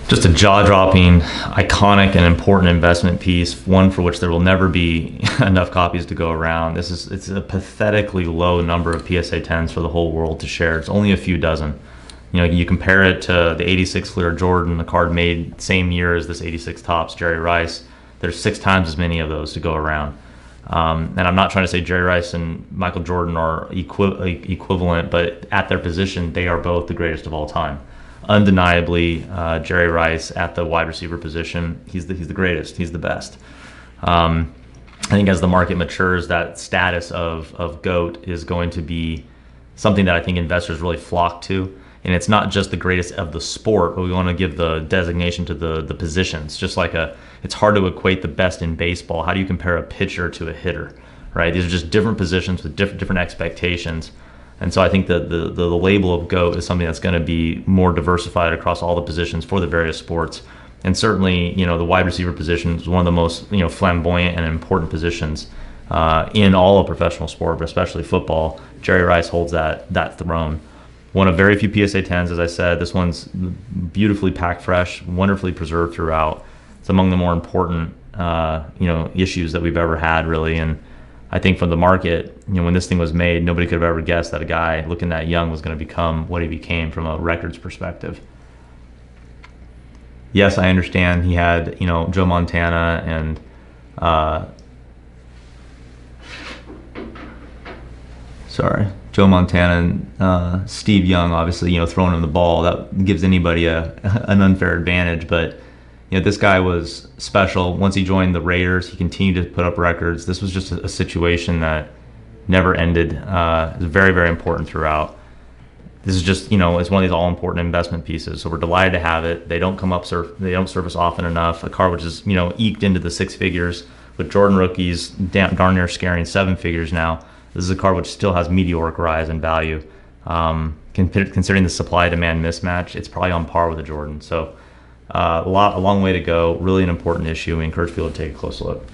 Just a jaw-dropping, iconic, and important investment piece, one for which there will never be enough copies to go around. It's a pathetically low number of PSA 10s for the whole world to share. It's only a few dozen. You know, you compare it to the 86 Fleer Jordan, the card made same year as this 86 Topps Jerry Rice. There's 6 times as many of those to go around. And I'm not trying to say Jerry Rice and Michael Jordan are equivalent, but at their position, they are both the greatest of all time. Undeniably, Jerry Rice at the wide receiver position, he's the greatest. He's the best. I think as the market matures, that status of GOAT is going to be something that I think investors really flock to. And it's not just the greatest of the sport, but we want to give the designation to the positions. Just like it's hard to equate the best in baseball. How do you compare a pitcher to a hitter, right? These are just different positions with different expectations. And so I think that the label of GOAT is something that's going to be more diversified across all the positions for the various sports. And certainly, you know, the wide receiver position is one of the most, you know, flamboyant and important positions in all of professional sport, but especially football. Jerry Rice holds that throne. One of very few PSA 10s, as I said. This one's beautifully packed fresh, wonderfully preserved throughout. It's among the more important, issues that we've ever had, really. And I think from the market, you know, when this thing was made, nobody could have ever guessed that a guy looking that young was going to become what he became from a records perspective. Yes, I understand he had, you know, Joe Montana and Joe Montana and Steve Young, obviously, you know, throwing him the ball. That gives anybody an unfair advantage, but you know, this guy was special. Once he joined the Raiders, he continued to put up records. This was just a situation that never ended. It was very, very important throughout. This is just, you know, it's one of these all-important investment pieces. So we're delighted to have it. They don't they don't surface often enough. A car which is, you know, eked into the 6 figures with Jordan rookies darn near scaring 7 figures now. This is a car which still has meteoric rise in value. Considering the supply-demand mismatch, it's probably on par with a Jordan. So a long way to go. Really an important issue. We encourage people to take a close look.